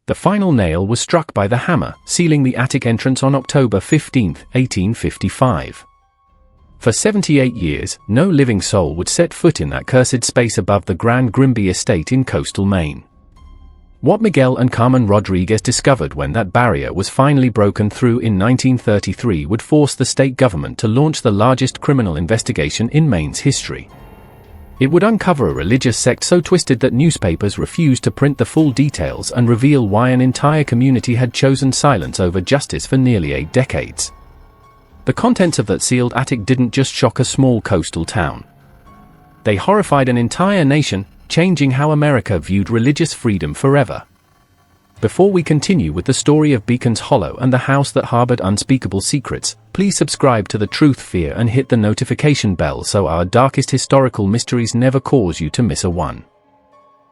The final nail was struck by the hammer, sealing the attic entrance on October 15, 1855. For 78 years, no living soul would set foot in that cursed space above the Grand Grimby estate in coastal Maine. What Miguel and Carmen Rodriguez discovered when that barrier was finally broken through in 1933 would force the state government to launch the largest criminal investigation in Maine's history. It would uncover a religious sect so twisted that newspapers refused to print the full details and reveal why an entire community had chosen silence over justice for nearly 8 decades. The contents of that sealed attic didn't just shock a small coastal town. They horrified an entire nation, changing how America viewed religious freedom forever. Before we continue with the story of Beacon's Hollow and the house that harbored unspeakable secrets, please subscribe to The Truth Fear and hit the notification bell so our darkest historical mysteries never cause you to miss a one.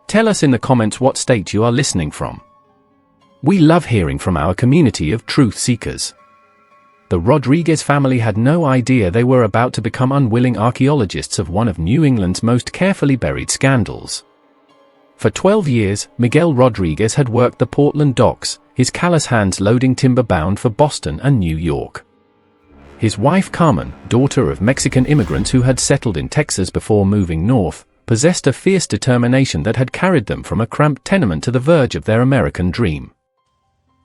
Tell us in the comments what state you are listening from. We love hearing from our community of truth seekers. The Rodriguez family had no idea they were about to become unwilling archaeologists of one of New England's most carefully buried scandals. For 12 years, Miguel Rodriguez had worked the Portland docks, his callous hands loading timber bound for Boston and New York. His wife Carmen, daughter of Mexican immigrants who had settled in Texas before moving north, possessed a fierce determination that had carried them from a cramped tenement to the verge of their American dream.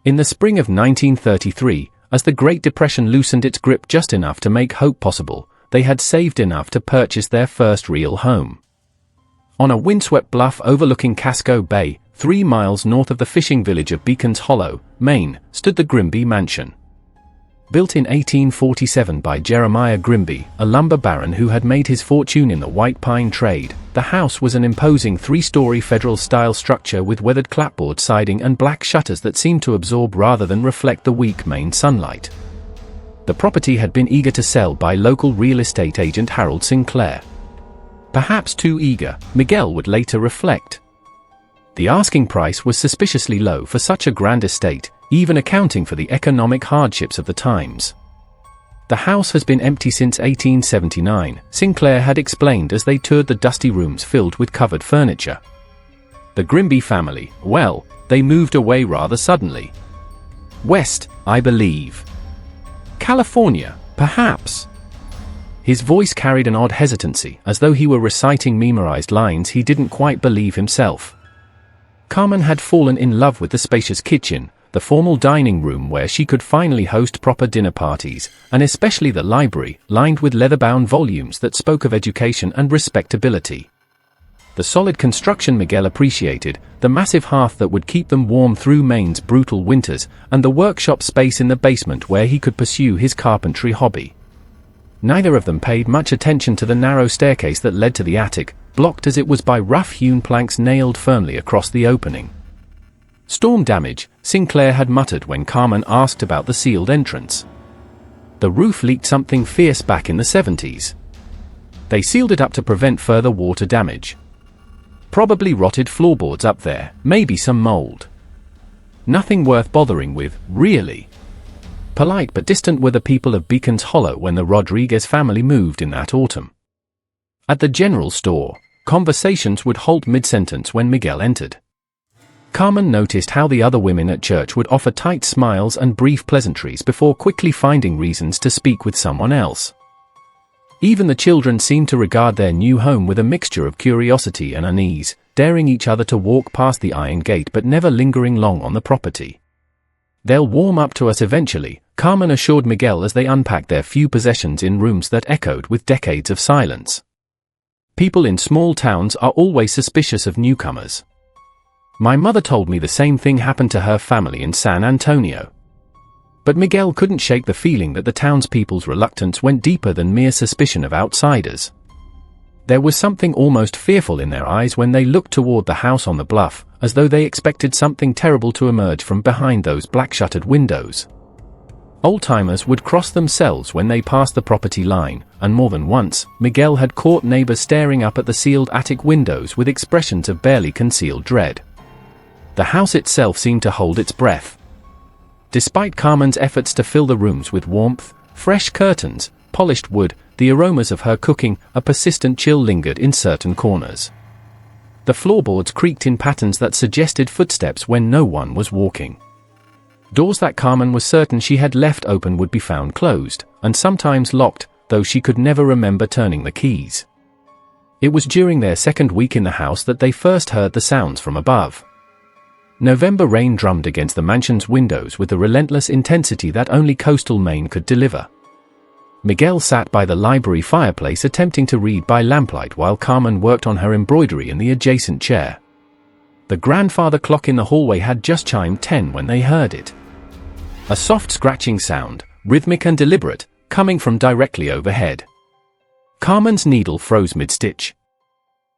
In the spring of 1933, as the Great Depression loosened its grip just enough to make hope possible, they had saved enough to purchase their first real home. On a windswept bluff overlooking Casco Bay, 3 miles north of the fishing village of Beacon's Hollow, Maine, stood the Grimby Mansion. Built in 1847 by Jeremiah Grimby, a lumber baron who had made his fortune in the white pine trade, the house was an imposing 3-story federal-style structure with weathered clapboard siding and black shutters that seemed to absorb rather than reflect the weak Maine sunlight. The property had been eager to sell by local real estate agent Harold Sinclair. Perhaps too eager, Miguel would later reflect. The asking price was suspiciously low for such a grand estate, even accounting for the economic hardships of the times. The house has been empty since 1879, Sinclair had explained as they toured the dusty rooms filled with covered furniture. The Grimby family, well, they moved away rather suddenly. West, I believe. California, perhaps. His voice carried an odd hesitancy, as though he were reciting memorized lines he didn't quite believe himself. Carmen had fallen in love with the spacious kitchen, the formal dining room where she could finally host proper dinner parties, and especially the library, lined with leather-bound volumes that spoke of education and respectability. The solid construction Miguel appreciated, the massive hearth that would keep them warm through Maine's brutal winters, and the workshop space in the basement where he could pursue his carpentry hobby. Neither of them paid much attention to the narrow staircase that led to the attic, blocked as it was by rough-hewn planks nailed firmly across the opening. Storm damage, Sinclair had muttered when Carmen asked about the sealed entrance. The roof leaked something fierce back in the 70s. They sealed it up to prevent further water damage. Probably rotted floorboards up there, maybe some mold. Nothing worth bothering with, really. Polite but distant were the people of Beacon's Hollow when the Rodriguez family moved in that autumn. At the general store, conversations would halt mid-sentence when Miguel entered. Carmen noticed how the other women at church would offer tight smiles and brief pleasantries before quickly finding reasons to speak with someone else. Even the children seemed to regard their new home with a mixture of curiosity and unease, daring each other to walk past the iron gate but never lingering long on the property. "They'll warm up to us eventually," Carmen assured Miguel as they unpacked their few possessions in rooms that echoed with decades of silence. People in small towns are always suspicious of newcomers. My mother told me the same thing happened to her family in San Antonio. But Miguel couldn't shake the feeling that the townspeople's reluctance went deeper than mere suspicion of outsiders. There was something almost fearful in their eyes when they looked toward the house on the bluff, as though they expected something terrible to emerge from behind those black-shuttered windows. Old-timers would cross themselves when they passed the property line, and more than once, Miguel had caught neighbors staring up at the sealed attic windows with expressions of barely concealed dread. The house itself seemed to hold its breath. Despite Carmen's efforts to fill the rooms with warmth, fresh curtains, polished wood, the aromas of her cooking, a persistent chill lingered in certain corners. The floorboards creaked in patterns that suggested footsteps when no one was walking. Doors that Carmen was certain she had left open would be found closed, and sometimes locked, though she could never remember turning the keys. It was during their second week in the house that they first heard the sounds from above. November rain drummed against the mansion's windows with the relentless intensity that only coastal Maine could deliver. Miguel sat by the library fireplace attempting to read by lamplight while Carmen worked on her embroidery in the adjacent chair. The grandfather clock in the hallway had just chimed 10 when they heard it. A soft scratching sound, rhythmic and deliberate, coming from directly overhead. Carmen's needle froze mid-stitch.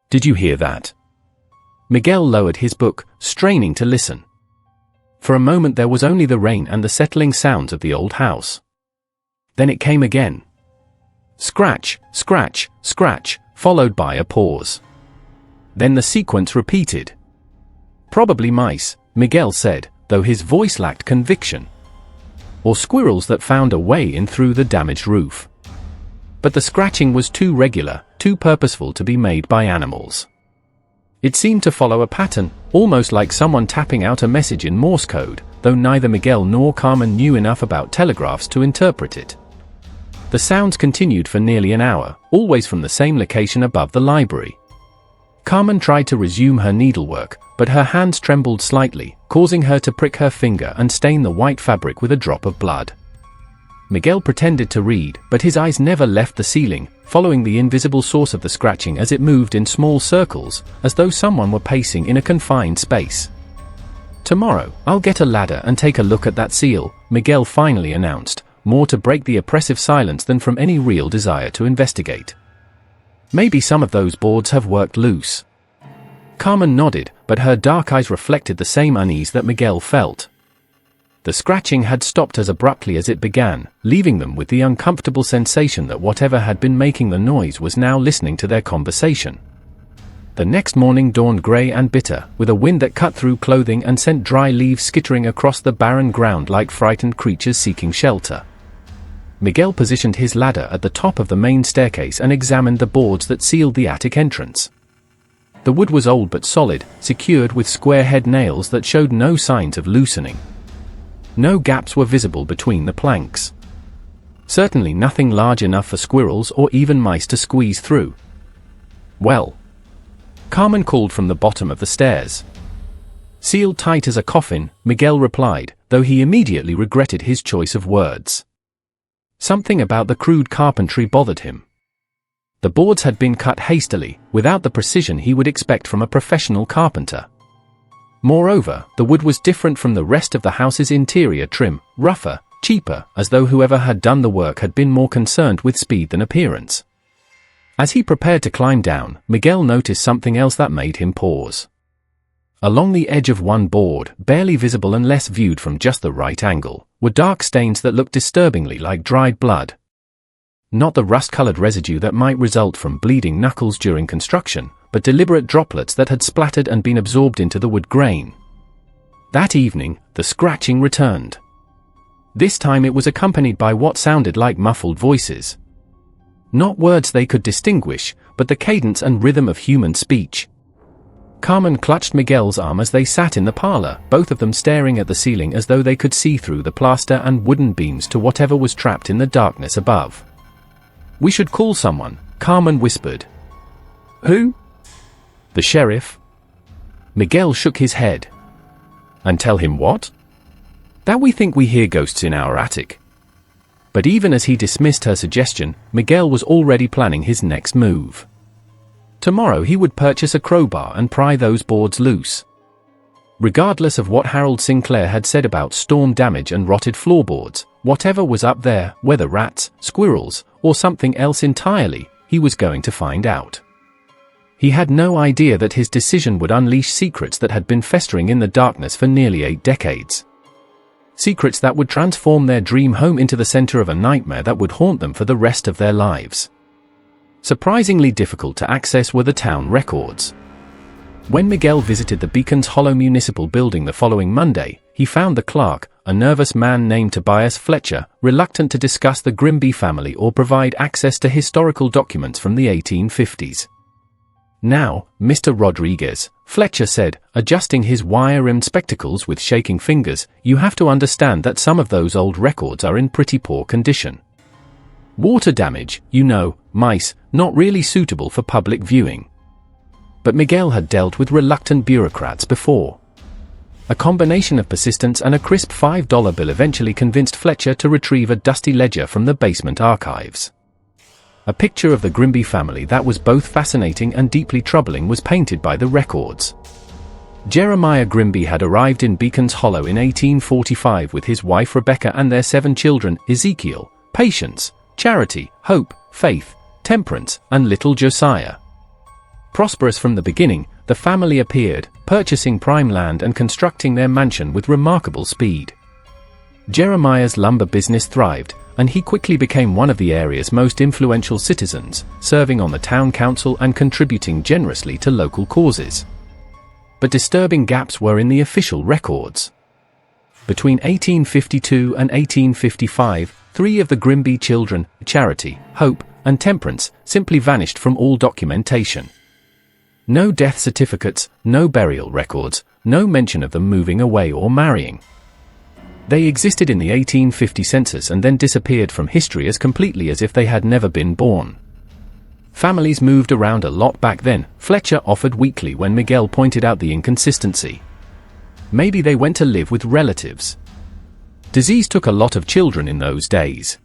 "Did you hear that?" Miguel lowered his book, straining to listen. For a moment there was only the rain and the settling sounds of the old house. Then it came again. Scratch, scratch, scratch, followed by a pause. Then the sequence repeated. "Probably mice," Miguel said, though his voice lacked conviction. "Or squirrels that found a way in through the damaged roof." But the scratching was too regular, too purposeful to be made by animals. It seemed to follow a pattern, almost like someone tapping out a message in Morse code, though neither Miguel nor Carmen knew enough about telegraphs to interpret it. The sounds continued for nearly an hour, always from the same location above the library. Carmen tried to resume her needlework, but her hands trembled slightly, causing her to prick her finger and stain the white fabric with a drop of blood. Miguel pretended to read, but his eyes never left the ceiling, following the invisible source of the scratching as it moved in small circles, as though someone were pacing in a confined space. "Tomorrow, I'll get a ladder and take a look at that seal," Miguel finally announced, more to break the oppressive silence than from any real desire to investigate. "Maybe some of those boards have worked loose." Carmen nodded, but her dark eyes reflected the same unease that Miguel felt. The scratching had stopped as abruptly as it began, leaving them with the uncomfortable sensation that whatever had been making the noise was now listening to their conversation. The next morning dawned grey and bitter, with a wind that cut through clothing and sent dry leaves skittering across the barren ground like frightened creatures seeking shelter. Miguel positioned his ladder at the top of the main staircase and examined the boards that sealed the attic entrance. The wood was old but solid, secured with square head nails that showed no signs of loosening. No gaps were visible between the planks. Certainly nothing large enough for squirrels or even mice to squeeze through. "Well?" Carmen called from the bottom of the stairs. "Sealed tight as a coffin," Miguel replied, though he immediately regretted his choice of words. Something about the crude carpentry bothered him. The boards had been cut hastily, without the precision he would expect from a professional carpenter. Moreover, the wood was different from the rest of the house's interior trim, rougher, cheaper, as though whoever had done the work had been more concerned with speed than appearance. As he prepared to climb down, Miguel noticed something else that made him pause. Along the edge of one board, barely visible unless viewed from just the right angle, were dark stains that looked disturbingly like dried blood. Not the rust-colored residue that might result from bleeding knuckles during construction, but deliberate droplets that had splattered and been absorbed into the wood grain. That evening, the scratching returned. This time it was accompanied by what sounded like muffled voices. Not words they could distinguish, but the cadence and rhythm of human speech. Carmen clutched Miguel's arm as they sat in the parlor, both of them staring at the ceiling as though they could see through the plaster and wooden beams to whatever was trapped in the darkness above. "We should call someone," Carmen whispered. "Who?" "The sheriff." Miguel shook his head. "And tell him what?" "That we think we hear ghosts in our attic." But even as he dismissed her suggestion, Miguel was already planning his next move. Tomorrow he would purchase a crowbar and pry those boards loose. Regardless of what Harold Sinclair had said about storm damage and rotted floorboards, whatever was up there, whether rats, squirrels, or something else entirely, he was going to find out. He had no idea that his decision would unleash secrets that had been festering in the darkness for nearly 8 decades. Secrets that would transform their dream home into the center of a nightmare that would haunt them for the rest of their lives. Surprisingly difficult to access were the town records. When Miguel visited the Beacon's Hollow Municipal Building the following Monday, he found the clerk, a nervous man named Tobias Fletcher, reluctant to discuss the Grimby family or provide access to historical documents from the 1850s. "Now, Mr. Rodriguez," Fletcher said, adjusting his wire-rimmed spectacles with shaking fingers, "you have to understand that some of those old records are in pretty poor condition. Water damage, you know, mice, not really suitable for public viewing." But Miguel had dealt with reluctant bureaucrats before. A combination of persistence and a crisp $5 bill eventually convinced Fletcher to retrieve a dusty ledger from the basement archives. A picture of the Grimby family that was both fascinating and deeply troubling was painted by the records. Jeremiah Grimby had arrived in Beacon's Hollow in 1845 with his wife Rebecca and their 7 children: Ezekiel, Patience, Charity, Hope, Faith, Temperance, and little Josiah. Prosperous from the beginning, the family appeared, purchasing prime land and constructing their mansion with remarkable speed. Jeremiah's lumber business thrived, and he quickly became one of the area's most influential citizens, serving on the town council and contributing generously to local causes. But disturbing gaps were in the official records. Between 1852 and 1855, 3 of the Grimby children, Charity, Hope, and Temperance, simply vanished from all documentation. No death certificates, no burial records, no mention of them moving away or marrying. They existed in the 1850 census and then disappeared from history as completely as if they had never been born. Families moved around a lot back then, Fletcher offered weakly when Miguel pointed out the inconsistency. Maybe they went to live with relatives. Disease took a lot of children in those days.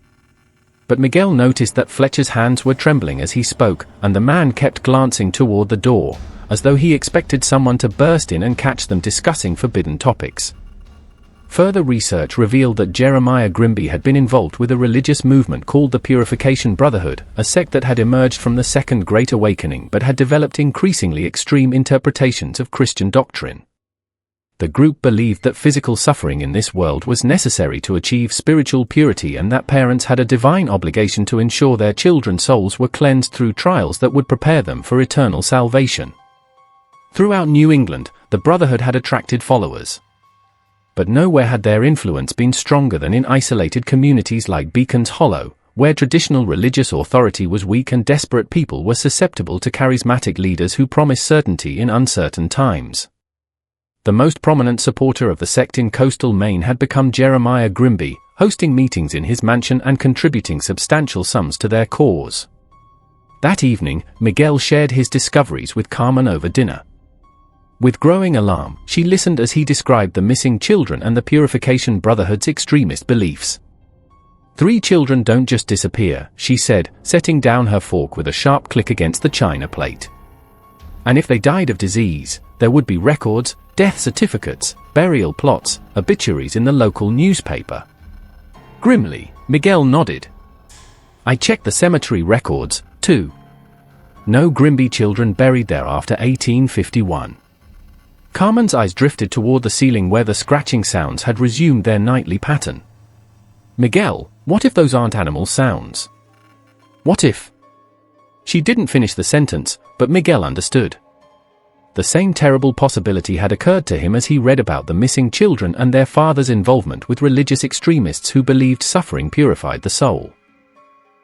But Miguel noticed that Fletcher's hands were trembling as he spoke, and the man kept glancing toward the door, as though he expected someone to burst in and catch them discussing forbidden topics. Further research revealed that Jeremiah Grimby had been involved with a religious movement called the Purification Brotherhood, a sect that had emerged from the Second Great Awakening but had developed increasingly extreme interpretations of Christian doctrine. The group believed that physical suffering in this world was necessary to achieve spiritual purity and that parents had a divine obligation to ensure their children's souls were cleansed through trials that would prepare them for eternal salvation. Throughout New England, the Brotherhood had attracted followers. But nowhere had their influence been stronger than in isolated communities like Beacon's Hollow, where traditional religious authority was weak and desperate people were susceptible to charismatic leaders who promised certainty in uncertain times. The most prominent supporter of the sect in coastal Maine had become Jeremiah Grimby, hosting meetings in his mansion and contributing substantial sums to their cause. That evening, Miguel shared his discoveries with Carmen over dinner. With growing alarm, she listened as he described the missing children and the Purification Brotherhood's extremist beliefs. 3 children don't just disappear, she said, setting down her fork with a sharp click against the china plate. And if they died of disease, there would be records, death certificates, burial plots, obituaries in the local newspaper. Grimly, Miguel nodded. I checked the cemetery records, too. No Grimby children buried there after 1851. Carmen's eyes drifted toward the ceiling where the scratching sounds had resumed their nightly pattern. Miguel, what if those aren't animal sounds? What if? She didn't finish the sentence, but Miguel understood. The same terrible possibility had occurred to him as he read about the missing children and their father's involvement with religious extremists who believed suffering purified the soul.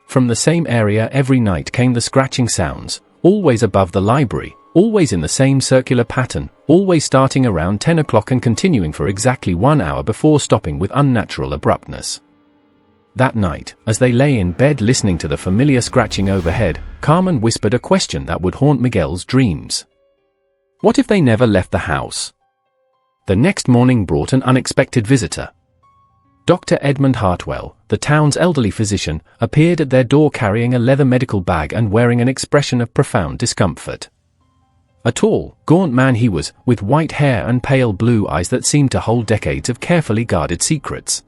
From the same area every night came the scratching sounds, always above the library, always in the same circular pattern, always starting around 10 o'clock and continuing for exactly 1 hour before stopping with unnatural abruptness. That night, as they lay in bed listening to the familiar scratching overhead, Carmen whispered a question that would haunt Miguel's dreams. What if they never left the house? The next morning brought an unexpected visitor. Dr. Edmund Hartwell, the town's elderly physician, appeared at their door carrying a leather medical bag and wearing an expression of profound discomfort. A tall, gaunt man he was, with white hair and pale blue eyes that seemed to hold decades of carefully guarded secrets.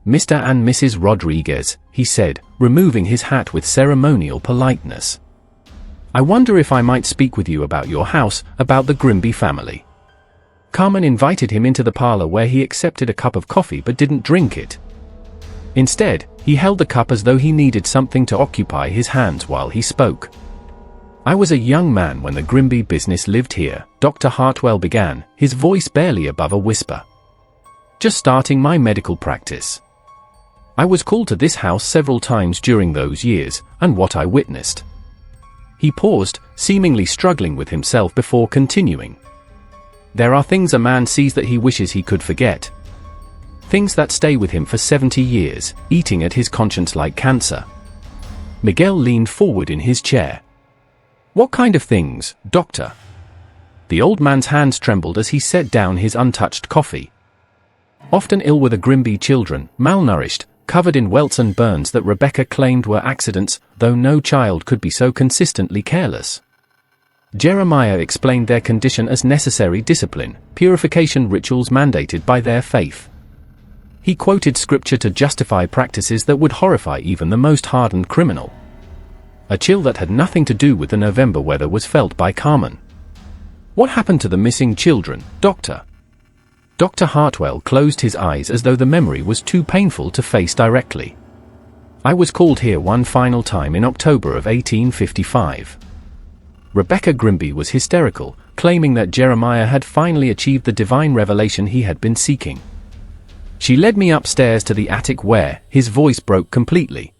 Mr. and Mrs. Rodriguez, he said, removing his hat with ceremonial politeness. I wonder if I might speak with you about your house, about the Grimby family. Carmen invited him into the parlor where he accepted a cup of coffee but didn't drink it. Instead, he held the cup as though he needed something to occupy his hands while he spoke. I was a young man when the Grimby business lived here, Dr. Hartwell began, his voice barely above a whisper. Just starting my medical practice. I was called to this house several times during those years, and what I witnessed. He paused, seemingly struggling with himself before continuing. There are things a man sees that he wishes he could forget. Things that stay with him for 70 years, eating at his conscience like cancer. Miguel leaned forward in his chair. What kind of things, doctor? The old man's hands trembled as he set down his untouched coffee. Often ill were the Grimby children, malnourished, covered in welts and burns that Rebecca claimed were accidents, though no child could be so consistently careless. Jeremiah explained their condition as necessary discipline, purification rituals mandated by their faith. He quoted scripture to justify practices that would horrify even the most hardened criminal. A chill that had nothing to do with the November weather was felt by Carmen. What happened to the missing children, doctor? Dr. Hartwell closed his eyes as though the memory was too painful to face directly. I was called here one final time in October of 1855. Rebecca Grimby was hysterical, claiming that Jeremiah had finally achieved the divine revelation he had been seeking. She led me upstairs to the attic where his voice broke completely.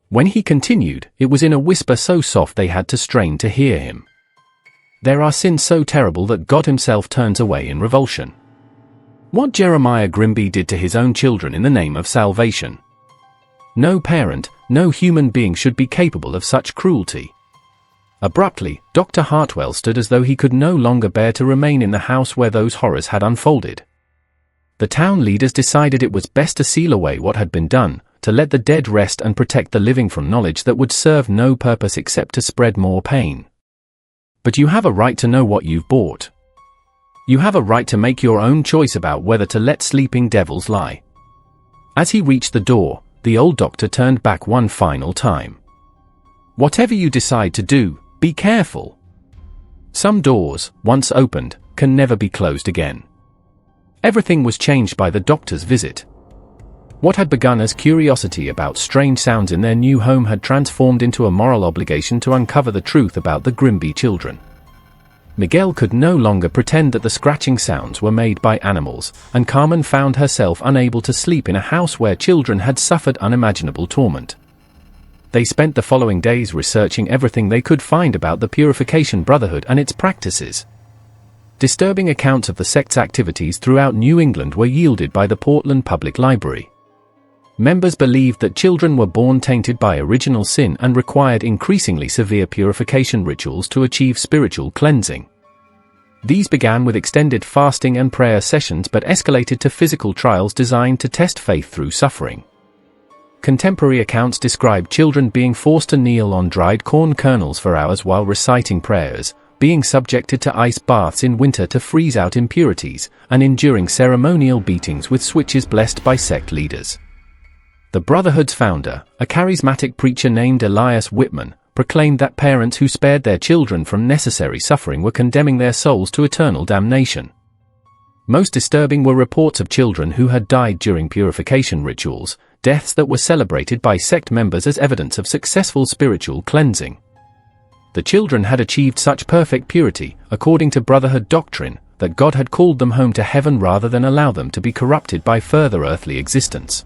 When he continued, it was in a whisper so soft they had to strain to hear him. There are sins so terrible that God himself turns away in revulsion. What Jeremiah Grimby did to his own children in the name of salvation. No parent, no human being should be capable of such cruelty. Abruptly, Dr. Hartwell stood as though he could no longer bear to remain in the house where those horrors had unfolded. The town leaders decided it was best to seal away what had been done, to let the dead rest and protect the living from knowledge that would serve no purpose except to spread more pain. But you have a right to know what you've bought. You have a right to make your own choice about whether to let sleeping devils lie. As he reached the door, the old doctor turned back one final time. Whatever you decide to do, be careful. Some doors, once opened, can never be closed again. Everything was changed by the doctor's visit. What had begun as curiosity about strange sounds in their new home had transformed into a moral obligation to uncover the truth about the Grimby children. Miguel could no longer pretend that the scratching sounds were made by animals, and Carmen found herself unable to sleep in a house where children had suffered unimaginable torment. They spent the following days researching everything they could find about the Purification Brotherhood and its practices. Disturbing accounts of the sect's activities throughout New England were yielded by the Portland Public Library. Members believed that children were born tainted by original sin and required increasingly severe purification rituals to achieve spiritual cleansing. These began with extended fasting and prayer sessions but escalated to physical trials designed to test faith through suffering. Contemporary accounts describe children being forced to kneel on dried corn kernels for hours while reciting prayers, being subjected to ice baths in winter to freeze out impurities, and enduring ceremonial beatings with switches blessed by sect leaders. The Brotherhood's founder, a charismatic preacher named Elias Whitman, proclaimed that parents who spared their children from necessary suffering were condemning their souls to eternal damnation. Most disturbing were reports of children who had died during purification rituals, deaths that were celebrated by sect members as evidence of successful spiritual cleansing. The children had achieved such perfect purity, according to Brotherhood doctrine, that God had called them home to heaven rather than allow them to be corrupted by further earthly existence.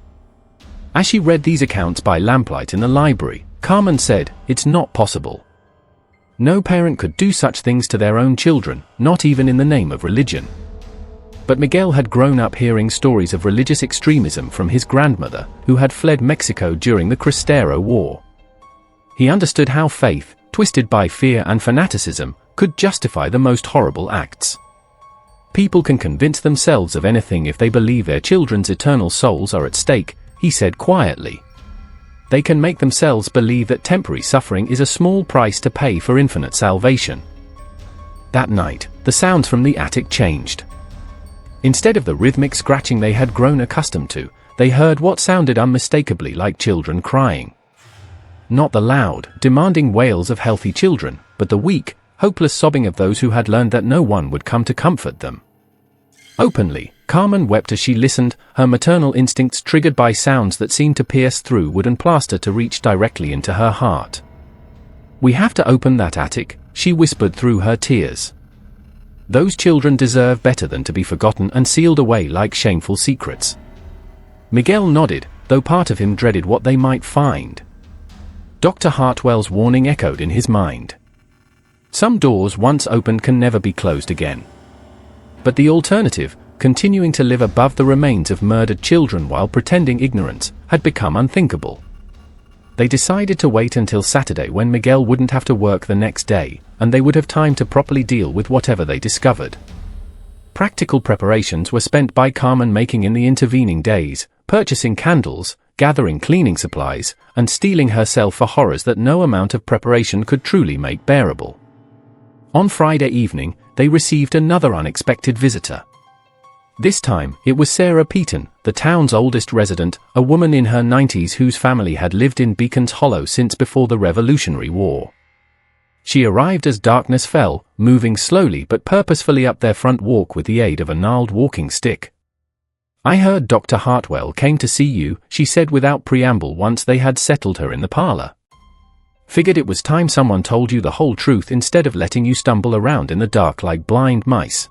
As she read these accounts by lamplight in the library, Carmen said, "It's not possible. No parent could do such things to their own children, not even in the name of religion." But Miguel had grown up hearing stories of religious extremism from his grandmother, who had fled Mexico during the Cristero War. He understood how faith, twisted by fear and fanaticism, could justify the most horrible acts. People can convince themselves of anything if they believe their children's eternal souls are at stake, he said quietly. They can make themselves believe that temporary suffering is a small price to pay for infinite salvation. That night, the sounds from the attic changed. Instead of the rhythmic scratching they had grown accustomed to, they heard what sounded unmistakably like children crying. Not the loud, demanding wails of healthy children, but the weak, hopeless sobbing of those who had learned that no one would come to comfort them. Openly, Carmen wept as she listened, her maternal instincts triggered by sounds that seemed to pierce through wood and plaster to reach directly into her heart. "We have to open that attic," she whispered through her tears. "Those children deserve better than to be forgotten and sealed away like shameful secrets." Miguel nodded, though part of him dreaded what they might find. Dr. Hartwell's warning echoed in his mind. Some doors once opened can never be closed again. But the alternative, continuing to live above the remains of murdered children while pretending ignorance, had become unthinkable. They decided to wait until Saturday when Miguel wouldn't have to work the next day, and they would have time to properly deal with whatever they discovered. Practical preparations were spent by Carmen making in the intervening days, purchasing candles, gathering cleaning supplies, and steeling herself for horrors that no amount of preparation could truly make bearable. On Friday evening, they received another unexpected visitor. This time, it was Sarah Peaton, the town's oldest resident, a woman in her 90s whose family had lived in Beacon's Hollow since before the Revolutionary War. She arrived as darkness fell, moving slowly but purposefully up their front walk with the aid of a gnarled walking stick. "I heard Dr. Hartwell came to see you," she said without preamble once they had settled her in the parlor. "Figured it was time someone told you the whole truth instead of letting you stumble around in the dark like blind mice."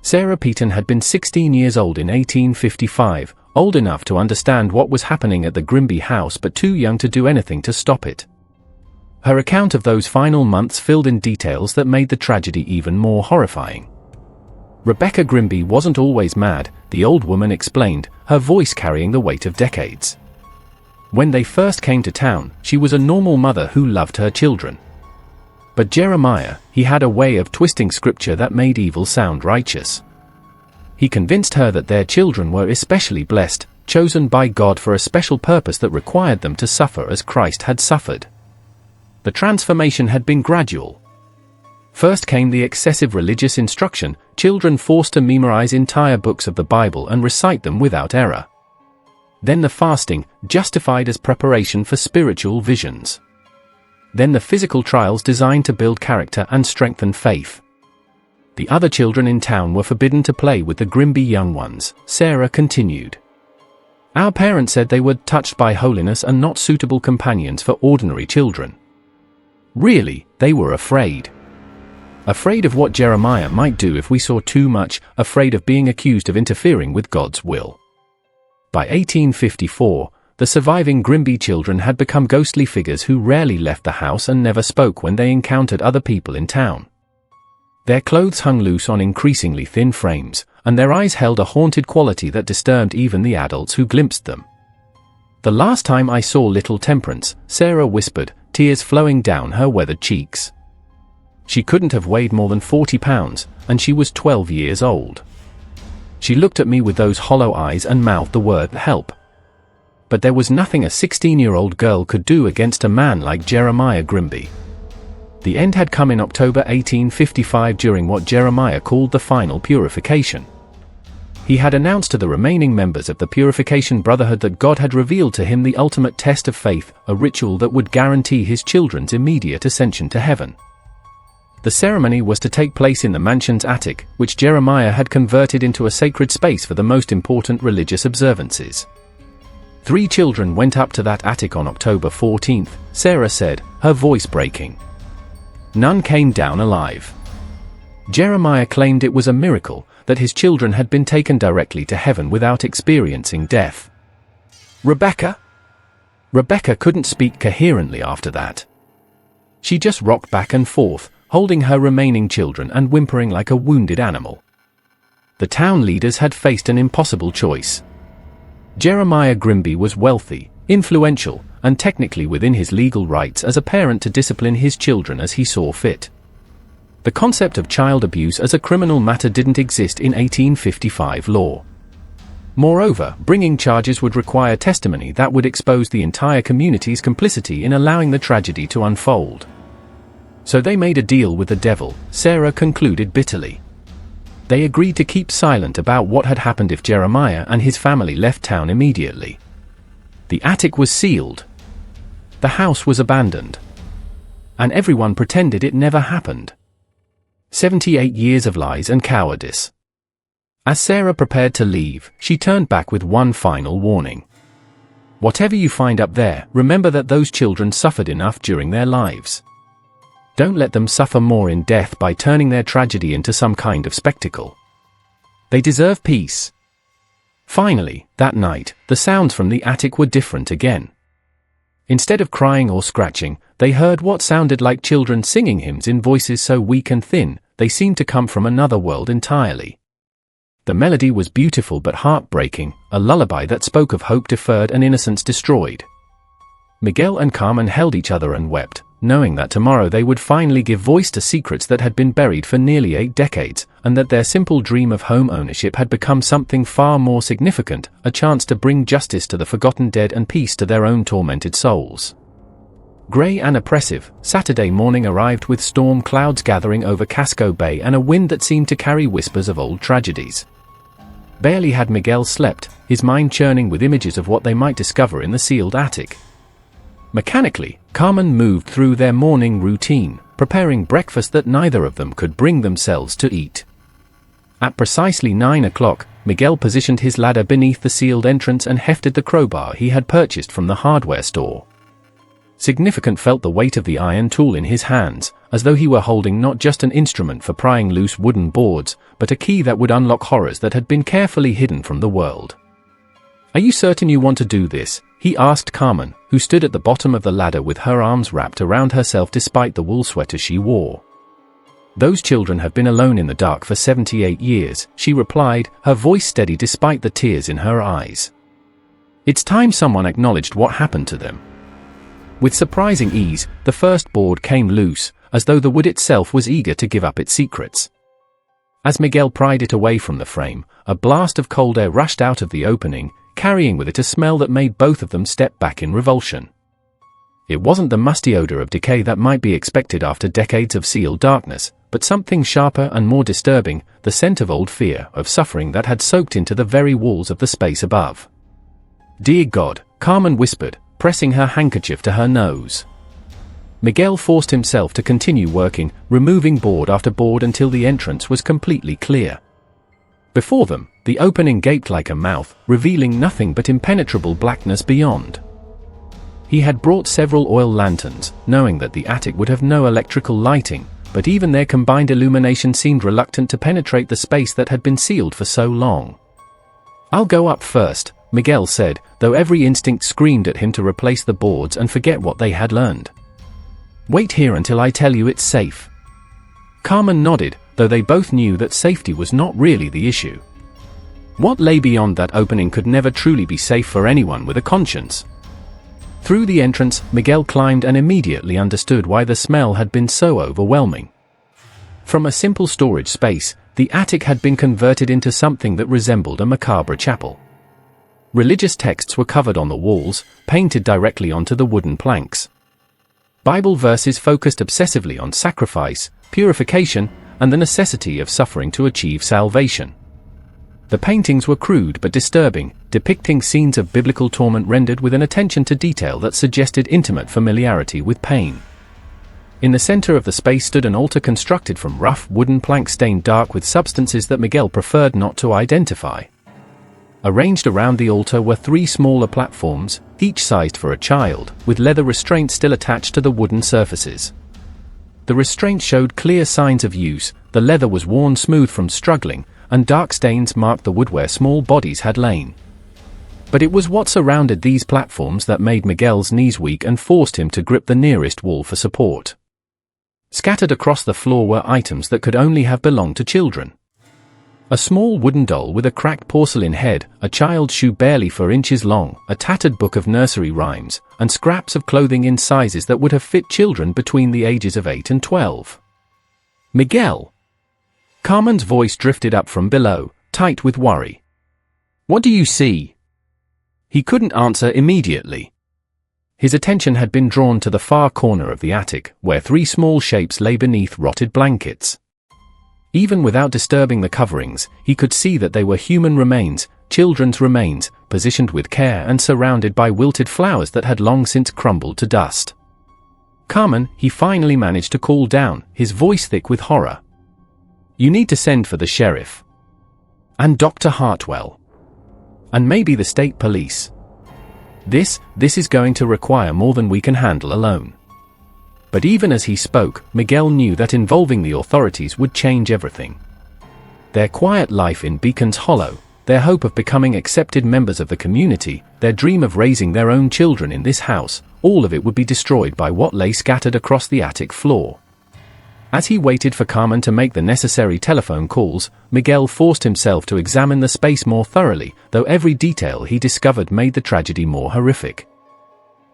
Sarah Peaton had been 16 years old in 1855, old enough to understand what was happening at the Grimby house but too young to do anything to stop it. Her account of those final months filled in details that made the tragedy even more horrifying. Rebecca Grimby wasn't always mad, the old woman explained, her voice carrying the weight of decades. When they first came to town, she was a normal mother who loved her children. But Jeremiah, he had a way of twisting scripture that made evil sound righteous. He convinced her that their children were especially blessed, chosen by God for a special purpose that required them to suffer as Christ had suffered. The transformation had been gradual. First came the excessive religious instruction, children forced to memorize entire books of the Bible and recite them without error. Then the fasting, justified as preparation for spiritual visions. Then the physical trials designed to build character and strengthen faith. The other children in town were forbidden to play with the Grimby young ones, Sarah continued. Our parents said they were touched by holiness and not suitable companions for ordinary children. Really, they were afraid. Afraid of what Jeremiah might do if we saw too much, afraid of being accused of interfering with God's will. By 1854, the surviving Grimby children had become ghostly figures who rarely left the house and never spoke when they encountered other people in town. Their clothes hung loose on increasingly thin frames, and their eyes held a haunted quality that disturbed even the adults who glimpsed them. "The last time I saw little Temperance," Sarah whispered, tears flowing down her weathered cheeks. She couldn't have weighed more than 40 pounds, and she was 12 years old. She looked at me with those hollow eyes and mouthed the word help. But there was nothing a 16-year-old girl could do against a man like Jeremiah Grimby. The end had come in October 1855 during what Jeremiah called the final purification. He had announced to the remaining members of the Purification Brotherhood that God had revealed to him the ultimate test of faith, a ritual that would guarantee his children's immediate ascension to heaven. The ceremony was to take place in the mansion's attic, which Jeremiah had converted into a sacred space for the most important religious observances. 3 children went up to that attic on October 14th, Sarah said, her voice breaking. None came down alive. Jeremiah claimed it was a miracle that his children had been taken directly to heaven without experiencing death. Rebecca? Rebecca couldn't speak coherently after that. She just rocked back and forth, holding her remaining children and whimpering like a wounded animal. The town leaders had faced an impossible choice. Jeremiah Grimby was wealthy, influential, and technically within his legal rights as a parent to discipline his children as he saw fit. The concept of child abuse as a criminal matter didn't exist in 1855 law. Moreover, bringing charges would require testimony that would expose the entire community's complicity in allowing the tragedy to unfold. So they made a deal with the devil, Sarah concluded bitterly. They agreed to keep silent about what had happened if Jeremiah and his family left town immediately. The attic was sealed. The house was abandoned. And everyone pretended it never happened. 78 years of lies and cowardice. As Sarah prepared to leave, she turned back with one final warning. Whatever you find up there, remember that those children suffered enough during their lives. Don't let them suffer more in death by turning their tragedy into some kind of spectacle. They deserve peace. Finally, that night, the sounds from the attic were different again. Instead of crying or scratching, they heard what sounded like children singing hymns in voices so weak and thin, they seemed to come from another world entirely. The melody was beautiful but heartbreaking, a lullaby that spoke of hope deferred and innocence destroyed. Miguel and Carmen held each other and wept, knowing that tomorrow they would finally give voice to secrets that had been buried for nearly 8 decades, and that their simple dream of home ownership had become something far more significant, a chance to bring justice to the forgotten dead and peace to their own tormented souls. Grey and oppressive, Saturday morning arrived with storm clouds gathering over Casco Bay and a wind that seemed to carry whispers of old tragedies. Barely had Miguel slept, his mind churning with images of what they might discover in the sealed attic. Mechanically, Carmen moved through their morning routine, preparing breakfast that neither of them could bring themselves to eat. At precisely 9 o'clock, Miguel positioned his ladder beneath the sealed entrance and hefted the crowbar he had purchased from the hardware store. Significant felt the weight of the iron tool in his hands, as though he were holding not just an instrument for prying loose wooden boards, but a key that would unlock horrors that had been carefully hidden from the world. "Are you certain you want to do this?" he asked Carmen, who stood at the bottom of the ladder with her arms wrapped around herself despite the wool sweater she wore. "Those children have been alone in the dark for 78 years, she replied, her voice steady despite the tears in her eyes. "It's time someone acknowledged what happened to them." With surprising ease, the first board came loose, as though the wood itself was eager to give up its secrets. As Miguel pried it away from the frame, a blast of cold air rushed out of the opening, carrying with it a smell that made both of them step back in revulsion. It wasn't the musty odor of decay that might be expected after decades of sealed darkness, but something sharper and more disturbing, the scent of old fear, of suffering that had soaked into the very walls of the space above. "Dear God," Carmen whispered, pressing her handkerchief to her nose. Miguel forced himself to continue working, removing board after board until the entrance was completely clear. Before them, the opening gaped like a mouth, revealing nothing but impenetrable blackness beyond. He had brought several oil lanterns, knowing that the attic would have no electrical lighting, but even their combined illumination seemed reluctant to penetrate the space that had been sealed for so long. "I'll go up first," Miguel said, though every instinct screamed at him to replace the boards and forget what they had learned. "Wait here until I tell you it's safe." Carmen nodded, though they both knew that safety was not really the issue. What lay beyond that opening could never truly be safe for anyone with a conscience. Through the entrance, Miguel climbed and immediately understood why the smell had been so overwhelming. From a simple storage space, the attic had been converted into something that resembled a macabre chapel. Religious texts were covered on the walls, painted directly onto the wooden planks. Bible verses focused obsessively on sacrifice, purification, and the necessity of suffering to achieve salvation. The paintings were crude but disturbing, depicting scenes of biblical torment rendered with an attention to detail that suggested intimate familiarity with pain. In the center of the space stood an altar constructed from rough wooden planks stained dark with substances that Miguel preferred not to identify. Arranged around the altar were 3 smaller platforms, each sized for a child, with leather restraints still attached to the wooden surfaces. The restraints showed clear signs of use, the leather was worn smooth from struggling, and dark stains marked the wood where small bodies had lain. But it was what surrounded these platforms that made Miguel's knees weak and forced him to grip the nearest wall for support. Scattered across the floor were items that could only have belonged to children. A small wooden doll with a cracked porcelain head, a child's shoe barely 4 inches long, a tattered book of nursery rhymes, and scraps of clothing in sizes that would have fit children between the ages of 8 and 12. "Miguel!" Carmen's voice drifted up from below, tight with worry. "What do you see?" He couldn't answer immediately. His attention had been drawn to the far corner of the attic, where 3 small shapes lay beneath rotted blankets. Even without disturbing the coverings, he could see that they were human remains, children's remains, positioned with care and surrounded by wilted flowers that had long since crumbled to dust. "Carmen," he finally managed to call down, his voice thick with horror. "You need to send for the sheriff. And Dr. Hartwell. And maybe the state police. This is going to require more than we can handle alone." But even as he spoke, Miguel knew that involving the authorities would change everything. Their quiet life in Beacon's Hollow, their hope of becoming accepted members of the community, their dream of raising their own children in this house, all of it would be destroyed by what lay scattered across the attic floor. As he waited for Carmen to make the necessary telephone calls, Miguel forced himself to examine the space more thoroughly, though every detail he discovered made the tragedy more horrific.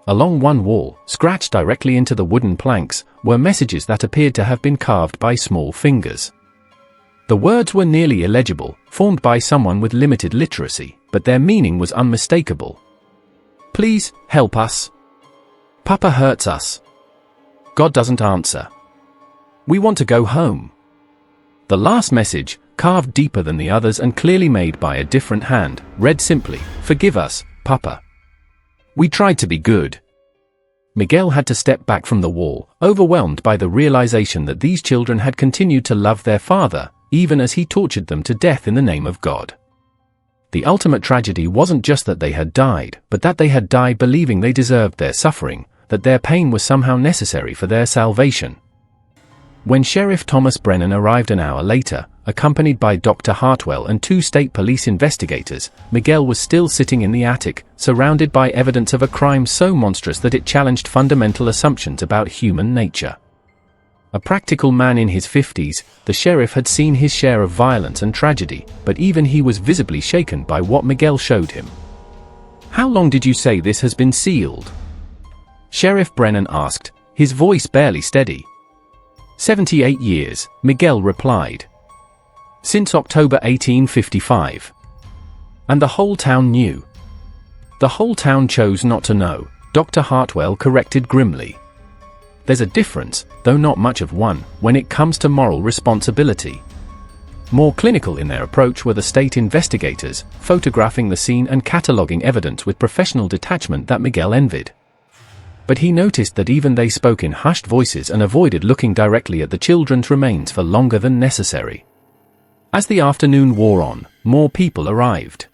Along one wall, scratched directly into the wooden planks, were messages that appeared to have been carved by small fingers. The words were nearly illegible, formed by someone with limited literacy, but their meaning was unmistakable. "Please, help us. Papa hurts us. God doesn't answer. We want to go home." The last message, carved deeper than the others and clearly made by a different hand, read simply, "Forgive us, Papa. We tried to be good." Miguel had to step back from the wall, overwhelmed by the realization that these children had continued to love their father, even as he tortured them to death in the name of God. The ultimate tragedy wasn't just that they had died, but that they had died believing they deserved their suffering, that their pain was somehow necessary for their salvation. When Sheriff Thomas Brennan arrived an hour later, accompanied by Dr. Hartwell and 2 state police investigators, Miguel was still sitting in the attic, surrounded by evidence of a crime so monstrous that it challenged fundamental assumptions about human nature. A practical man in his 50s, the sheriff had seen his share of violence and tragedy, but even he was visibly shaken by what Miguel showed him. "How long did you say this has been sealed?" Sheriff Brennan asked, his voice barely steady. 78 years, Miguel replied. "Since October 1855. And the whole town knew." "The whole town chose not to know," Dr. Hartwell corrected grimly. "There's a difference, though not much of one, when it comes to moral responsibility." More clinical in their approach were the state investigators, photographing the scene and cataloging evidence with professional detachment that Miguel envied. But he noticed that even they spoke in hushed voices and avoided looking directly at the children's remains for longer than necessary. As the afternoon wore on, more people arrived.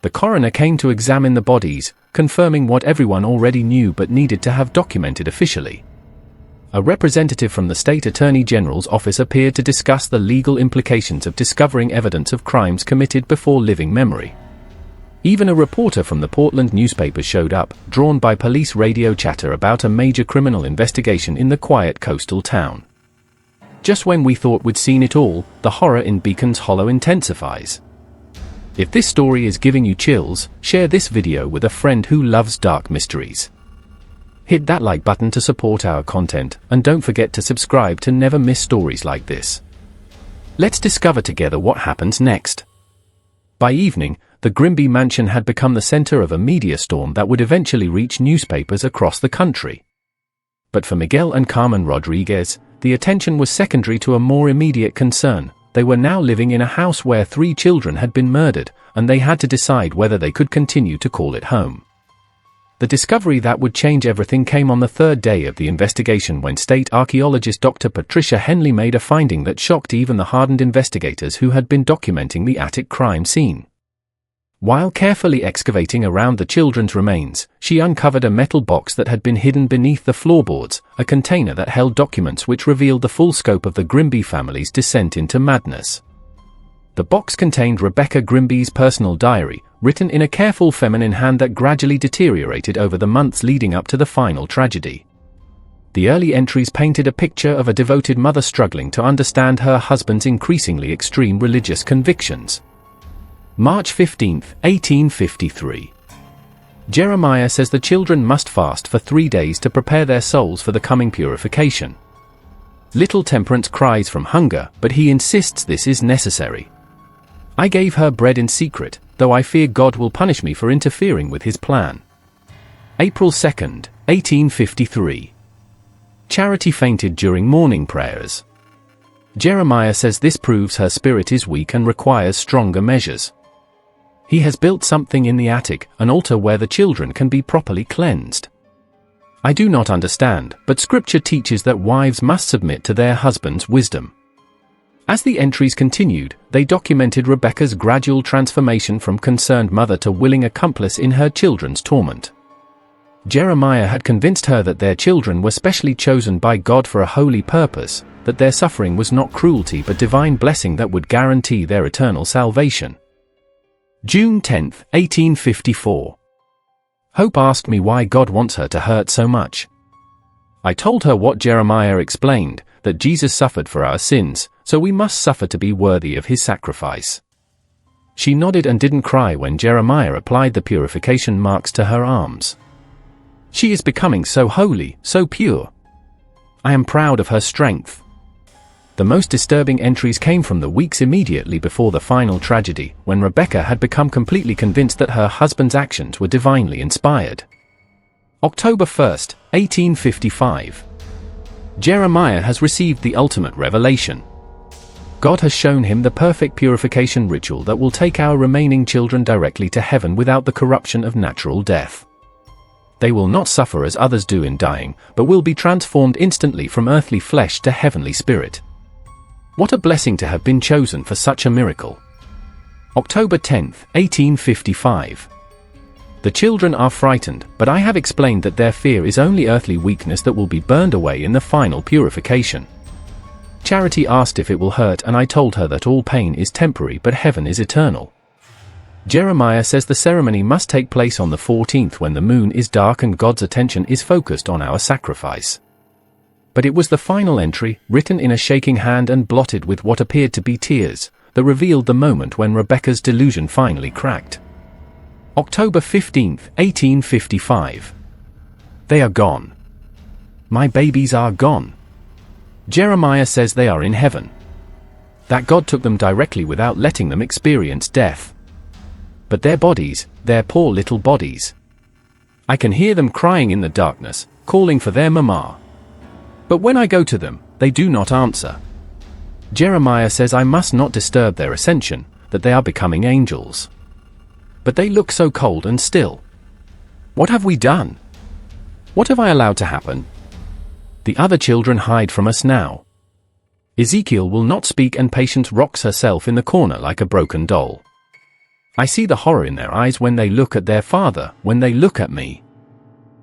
The coroner came to examine the bodies, confirming what everyone already knew but needed to have documented officially. A representative from the state attorney general's office appeared to discuss the legal implications of discovering evidence of crimes committed before living memory. Even a reporter from the Portland newspaper showed up, drawn by police radio chatter about a major criminal investigation in the quiet coastal town. Just when we thought we'd seen it all, the horror in Beacon's Hollow intensifies. If this story is giving you chills, share this video with a friend who loves dark mysteries. Hit that like button to support our content, and don't forget to subscribe to never miss stories like this. Let's discover together what happens next. By evening, the Grimby mansion had become the center of a media storm that would eventually reach newspapers across the country. But for Miguel and Carmen Rodriguez, the attention was secondary to a more immediate concern. They were now living in a house where 3 children had been murdered, and they had to decide whether they could continue to call it home. The discovery that would change everything came on the 3rd day of the investigation when state archaeologist Dr. Patricia Henley made a finding that shocked even the hardened investigators who had been documenting the attic crime scene. While carefully excavating around the children's remains, she uncovered a metal box that had been hidden beneath the floorboards, a container that held documents which revealed the full scope of the Grimby family's descent into madness. The box contained Rebecca Grimby's personal diary, written in a careful feminine hand that gradually deteriorated over the months leading up to the final tragedy. The early entries painted a picture of a devoted mother struggling to understand her husband's increasingly extreme religious convictions. March 15, 1853. Jeremiah says the children must fast for 3 days to prepare their souls for the coming purification. Little Temperance cries from hunger, but he insists this is necessary. "I gave her bread in secret, though I fear God will punish me for interfering with his plan." April 2, 1853. Charity fainted during morning prayers. Jeremiah says this proves her spirit is weak and requires stronger measures. He has built something in the attic, an altar where the children can be properly cleansed. "I do not understand, but scripture teaches that wives must submit to their husband's wisdom." As the entries continued, they documented Rebecca's gradual transformation from concerned mother to willing accomplice in her children's torment. Jeremiah had convinced her that their children were specially chosen by God for a holy purpose, that their suffering was not cruelty but divine blessing that would guarantee their eternal salvation. June 10, 1854. Hope asked me why God wants her to hurt so much. I told her what Jeremiah explained, that Jesus suffered for our sins, so we must suffer to be worthy of his sacrifice. She nodded and didn't cry when Jeremiah applied the purification marks to her arms. She is becoming so holy, so pure. I am proud of her strength. The most disturbing entries came from the weeks immediately before the final tragedy, when Rebecca had become completely convinced that her husband's actions were divinely inspired. October 1, 1855. Jeremiah has received the ultimate revelation. God has shown him the perfect purification ritual that will take our remaining children directly to heaven without the corruption of natural death. They will not suffer as others do in dying, but will be transformed instantly from earthly flesh to heavenly spirit. What a blessing to have been chosen for such a miracle. October 10, 1855. The children are frightened, but I have explained that their fear is only earthly weakness that will be burned away in the final purification. Charity asked if it will hurt, and I told her that all pain is temporary but heaven is eternal. Jeremiah says the ceremony must take place on the 14th when the moon is dark and God's attention is focused on our sacrifice. But it was the final entry, written in a shaking hand and blotted with what appeared to be tears, that revealed the moment when Rebecca's delusion finally cracked. October 15, 1855. They are gone. My babies are gone. Jeremiah says they are in heaven. That God took them directly without letting them experience death. But their bodies, their poor little bodies. I can hear them crying in the darkness, calling for their mama. But when I go to them, they do not answer. Jeremiah says I must not disturb their ascension, that they are becoming angels. But they look so cold and still. What have we done? What have I allowed to happen? The other children hide from us now. Ezekiel will not speak and Patience rocks herself in the corner like a broken doll. I see the horror in their eyes when they look at their father, when they look at me.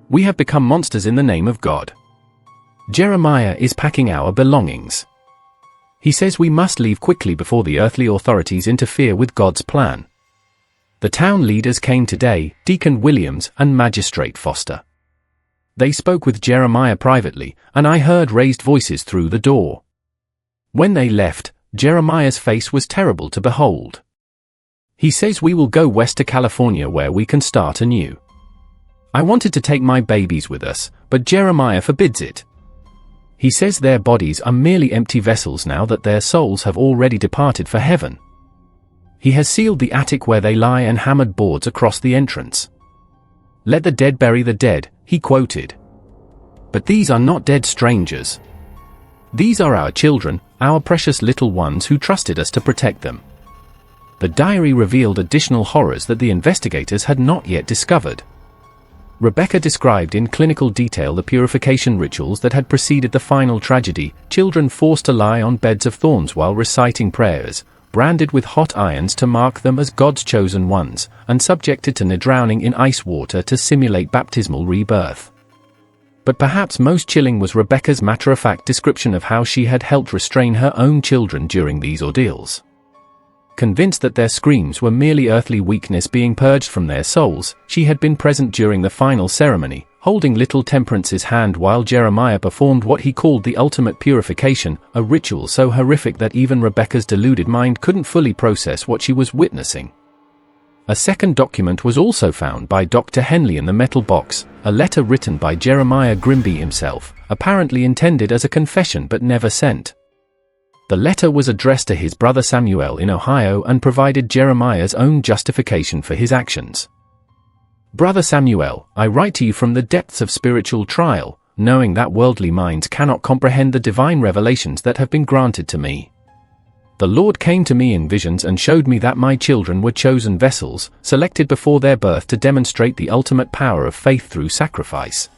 We have become monsters in the name of God. Jeremiah is packing our belongings. He says we must leave quickly before the earthly authorities interfere with God's plan. The town leaders came today, Deacon Williams and Magistrate Foster. They spoke with Jeremiah privately, and I heard raised voices through the door. When they left, Jeremiah's face was terrible to behold. He says we will go west to California where we can start anew. I wanted to take my babies with us, but Jeremiah forbids it. He says their bodies are merely empty vessels now that their souls have already departed for heaven. He has sealed the attic where they lie and hammered boards across the entrance. Let the dead bury the dead, he quoted. But these are not dead strangers. These are our children, our precious little ones who trusted us to protect them. The diary revealed additional horrors that the investigators had not yet discovered. Rebecca described in clinical detail the purification rituals that had preceded the final tragedy, children forced to lie on beds of thorns while reciting prayers, branded with hot irons to mark them as God's chosen ones, and subjected to drowning in ice water to simulate baptismal rebirth. But perhaps most chilling was Rebecca's matter-of-fact description of how she had helped restrain her own children during these ordeals. Convinced that their screams were merely earthly weakness being purged from their souls, she had been present during the final ceremony, holding little Temperance's hand while Jeremiah performed what he called the ultimate purification, a ritual so horrific that even Rebecca's deluded mind couldn't fully process what she was witnessing. A second document was also found by Dr. Henley in the metal box, a letter written by Jeremiah Grimby himself, apparently intended as a confession but never sent. The letter was addressed to his brother Samuel in Ohio and provided Jeremiah's own justification for his actions. Brother Samuel, I write to you from the depths of spiritual trial, knowing that worldly minds cannot comprehend the divine revelations that have been granted to me. The Lord came to me in visions and showed me that my children were chosen vessels, selected before their birth to demonstrate the ultimate power of faith through sacrifice.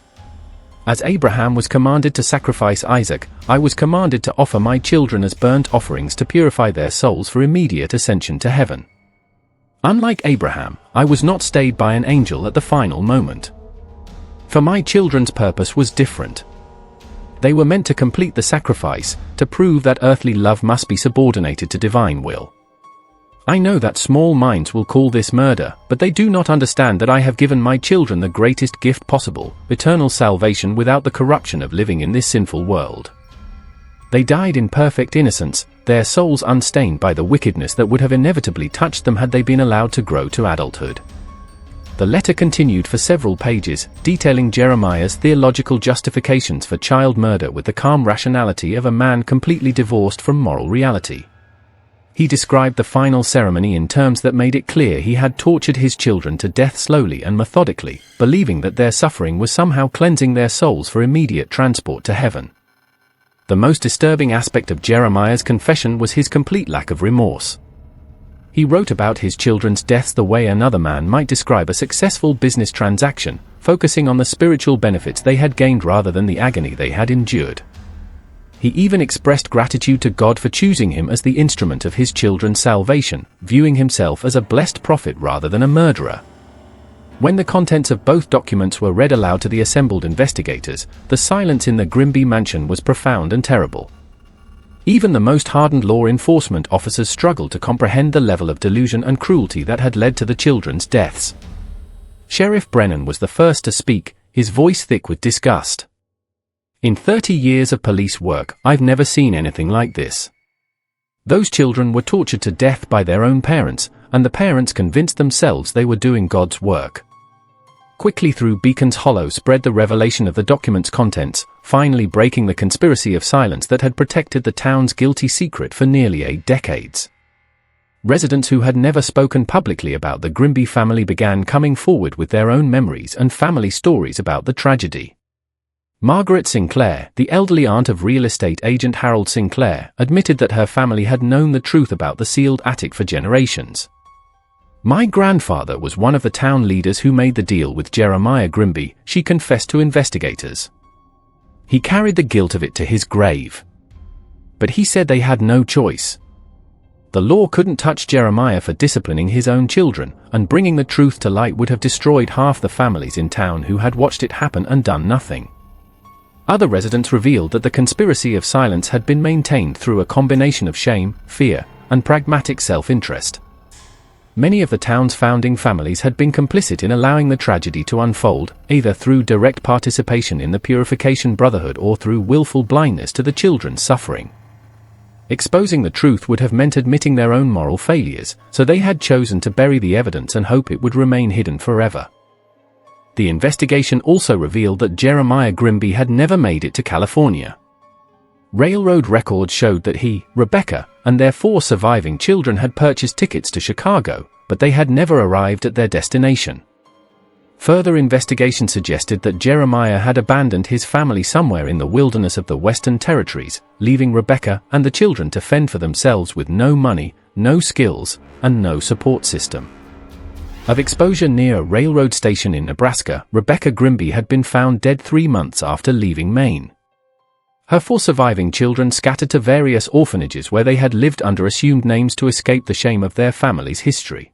As Abraham was commanded to sacrifice Isaac, I was commanded to offer my children as burnt offerings to purify their souls for immediate ascension to heaven. Unlike Abraham, I was not stayed by an angel at the final moment. For my children's purpose was different. They were meant to complete the sacrifice, to prove that earthly love must be subordinated to divine will. I know that small minds will call this murder, but they do not understand that I have given my children the greatest gift possible, eternal salvation without the corruption of living in this sinful world. They died in perfect innocence, their souls unstained by the wickedness that would have inevitably touched them had they been allowed to grow to adulthood. The letter continued for several pages, detailing Jeremiah's theological justifications for child murder with the calm rationality of a man completely divorced from moral reality. He described the final ceremony in terms that made it clear he had tortured his children to death slowly and methodically, believing that their suffering was somehow cleansing their souls for immediate transport to heaven. The most disturbing aspect of Jeremiah's confession was his complete lack of remorse. He wrote about his children's deaths the way another man might describe a successful business transaction, focusing on the spiritual benefits they had gained rather than the agony they had endured. He even expressed gratitude to God for choosing him as the instrument of his children's salvation, viewing himself as a blessed prophet rather than a murderer. When the contents of both documents were read aloud to the assembled investigators, the silence in the Grimby mansion was profound and terrible. Even the most hardened law enforcement officers struggled to comprehend the level of delusion and cruelty that had led to the children's deaths. Sheriff Brennan was the first to speak, his voice thick with disgust. In 30 years of police work, I've never seen anything like this. Those children were tortured to death by their own parents, and the parents convinced themselves they were doing God's work. Quickly through Beacon's Hollow spread the revelation of the document's contents, finally breaking the conspiracy of silence that had protected the town's guilty secret for nearly 8 decades. Residents who had never spoken publicly about the Grimby family began coming forward with their own memories and family stories about the tragedy. Margaret Sinclair, the elderly aunt of real estate agent Harold Sinclair, admitted that her family had known the truth about the sealed attic for generations. My grandfather was one of the town leaders who made the deal with Jeremiah Grimby, she confessed to investigators. He carried the guilt of it to his grave. But he said they had no choice. The law couldn't touch Jeremiah for disciplining his own children, and bringing the truth to light would have destroyed half the families in town who had watched it happen and done nothing. Other residents revealed that the conspiracy of silence had been maintained through a combination of shame, fear, and pragmatic self-interest. Many of the town's founding families had been complicit in allowing the tragedy to unfold, either through direct participation in the Purification Brotherhood or through willful blindness to the children's suffering. Exposing the truth would have meant admitting their own moral failures, so they had chosen to bury the evidence and hope it would remain hidden forever. The investigation also revealed that Jeremiah Grimby had never made it to California. Railroad records showed that he, Rebecca, and their 4 surviving children had purchased tickets to Chicago, but they had never arrived at their destination. Further investigation suggested that Jeremiah had abandoned his family somewhere in the wilderness of the Western Territories, leaving Rebecca and the children to fend for themselves with no money, no skills, and no support system. Of exposure near a railroad station in Nebraska, Rebecca Grimby had been found dead 3 months after leaving Maine. Her 4 surviving children scattered to various orphanages where they had lived under assumed names to escape the shame of their family's history.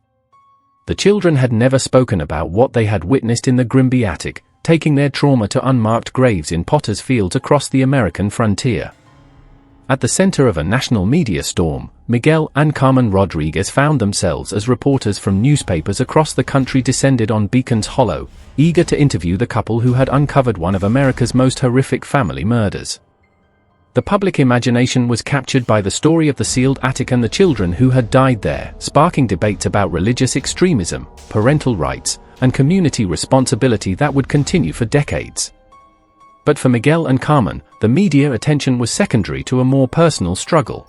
The children had never spoken about what they had witnessed in the Grimby attic, taking their trauma to unmarked graves in potter's fields across the American frontier. At the center of a national media storm, Miguel and Carmen Rodriguez found themselves as reporters from newspapers across the country descended on Beacon's Hollow, eager to interview the couple who had uncovered one of America's most horrific family murders. The public imagination was captured by the story of the sealed attic and the children who had died there, sparking debates about religious extremism, parental rights, and community responsibility that would continue for decades. But for Miguel and Carmen, the media attention was secondary to a more personal struggle.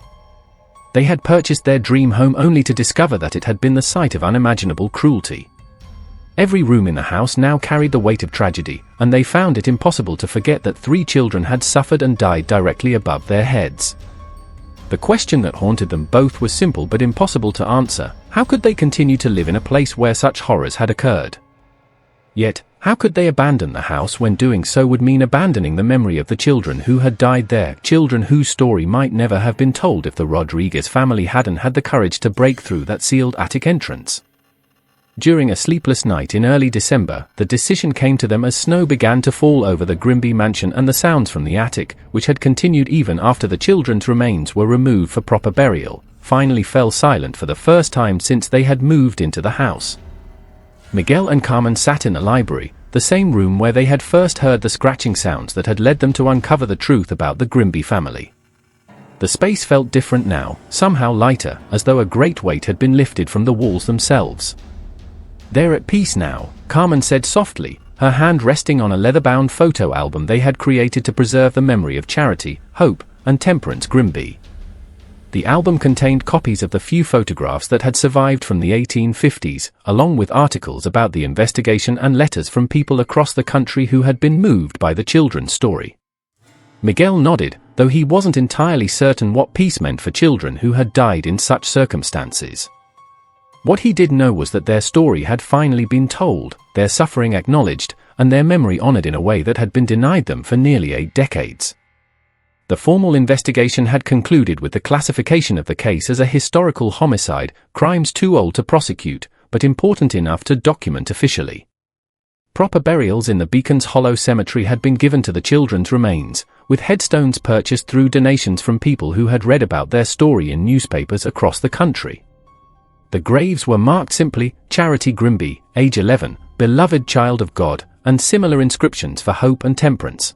They had purchased their dream home only to discover that it had been the site of unimaginable cruelty. Every room in the house now carried the weight of tragedy, and they found it impossible to forget that 3 children had suffered and died directly above their heads. The question that haunted them both was simple but impossible to answer: how could they continue to live in a place where such horrors had occurred? Yet, how could they abandon the house when doing so would mean abandoning the memory of the children who had died there, children whose story might never have been told if the Rodriguez family hadn't had the courage to break through that sealed attic entrance? During a sleepless night in early December, the decision came to them as snow began to fall over the Grimby mansion, and the sounds from the attic, which had continued even after the children's remains were removed for proper burial, finally fell silent for the first time since they had moved into the house. Miguel and Carmen sat in the library, the same room where they had first heard the scratching sounds that had led them to uncover the truth about the Grimby family. The space felt different now, somehow lighter, as though a great weight had been lifted from the walls themselves. "They're at peace now," Carmen said softly, her hand resting on a leather-bound photo album they had created to preserve the memory of Charity, Hope, and Temperance Grimby. The album contained copies of the few photographs that had survived from the 1850s, along with articles about the investigation and letters from people across the country who had been moved by the children's story. Miguel nodded, though he wasn't entirely certain what peace meant for children who had died in such circumstances. What he did know was that their story had finally been told, their suffering acknowledged, and their memory honored in a way that had been denied them for nearly 8 decades. The formal investigation had concluded with the classification of the case as a historical homicide, crimes too old to prosecute, but important enough to document officially. Proper burials in the Beacons Hollow Cemetery had been given to the children's remains, with headstones purchased through donations from people who had read about their story in newspapers across the country. The graves were marked simply, Charity Grimby, age 11, beloved child of God, and similar inscriptions for hope and temperance.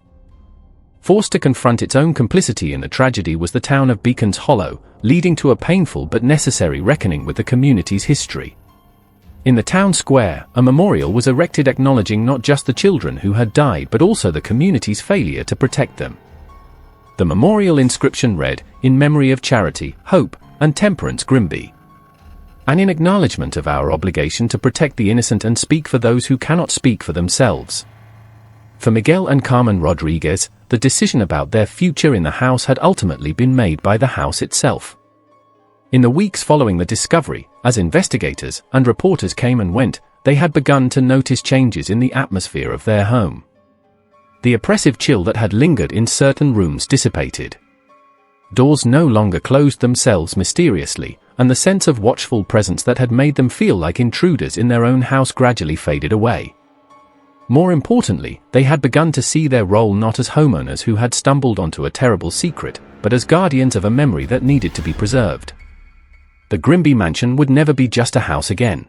Forced to confront its own complicity in the tragedy was the town of Beacons Hollow, leading to a painful but necessary reckoning with the community's history. In the town square, a memorial was erected acknowledging not just the children who had died but also the community's failure to protect them. The memorial inscription read, "In memory of Charity, Hope, and Temperance Grimby. And in acknowledgement of our obligation to protect the innocent and speak for those who cannot speak for themselves." For Miguel and Carmen Rodriguez, the decision about their future in the house had ultimately been made by the house itself. In the weeks following the discovery, as investigators and reporters came and went, they had begun to notice changes in the atmosphere of their home. The oppressive chill that had lingered in certain rooms dissipated. Doors no longer closed themselves mysteriously, and the sense of watchful presence that had made them feel like intruders in their own house gradually faded away. More importantly, they had begun to see their role not as homeowners who had stumbled onto a terrible secret, but as guardians of a memory that needed to be preserved. The Grimby mansion would never be just a house again.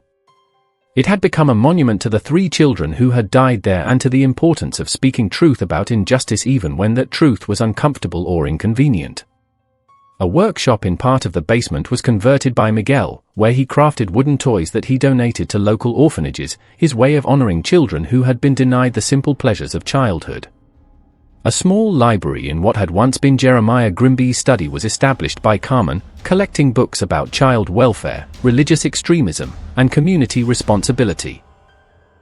It had become a monument to the 3 children who had died there and to the importance of speaking truth about injustice even when that truth was uncomfortable or inconvenient. A workshop in part of the basement was converted by Miguel, where he crafted wooden toys that he donated to local orphanages, his way of honoring children who had been denied the simple pleasures of childhood. A small library in what had once been Jeremiah Grimby's study was established by Carmen, collecting books about child welfare, religious extremism, and community responsibility.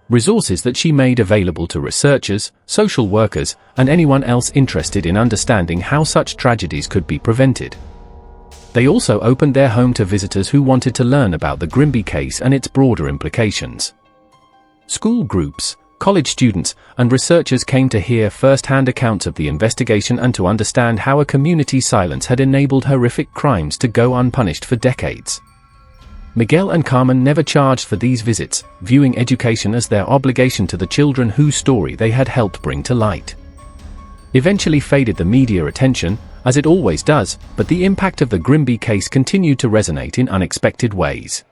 Resources that she made available to researchers, social workers, and anyone else interested in understanding how such tragedies could be prevented. They also opened their home to visitors who wanted to learn about the Grimby case and its broader implications. School groups, college students, and researchers came to hear first-hand accounts of the investigation and to understand how a community's silence had enabled horrific crimes to go unpunished for decades. Miguel and Carmen never charged for these visits, viewing education as their obligation to the children whose story they had helped bring to light. Eventually faded the media attention, as it always does, but the impact of the Grimby case continued to resonate in unexpected ways.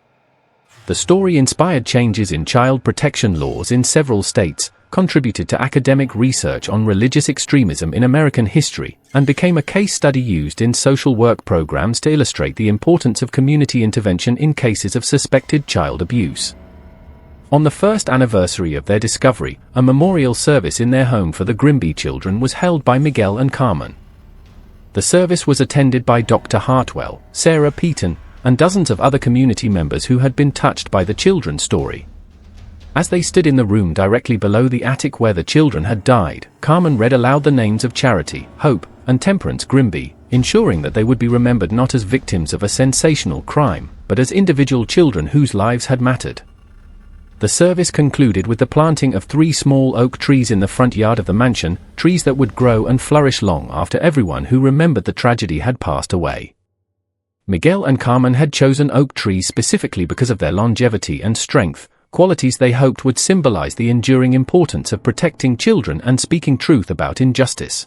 The story inspired changes in child protection laws in several states, contributed to academic research on religious extremism in American history, and became a case study used in social work programs to illustrate the importance of community intervention in cases of suspected child abuse. On the first anniversary of their discovery, a memorial service in their home for the Grimby children was held by Miguel and Carmen. The service was attended by Dr. Hartwell, Sarah Peaton, and dozens of other community members who had been touched by the children's story. As they stood in the room directly below the attic where the children had died, Carmen read aloud the names of Charity, Hope, and Temperance Grimby, ensuring that they would be remembered not as victims of a sensational crime, but as individual children whose lives had mattered. The service concluded with the planting of 3 small oak trees in the front yard of the mansion, trees that would grow and flourish long after everyone who remembered the tragedy had passed away. Miguel and Carmen had chosen oak trees specifically because of their longevity and strength, qualities they hoped would symbolize the enduring importance of protecting children and speaking truth about injustice.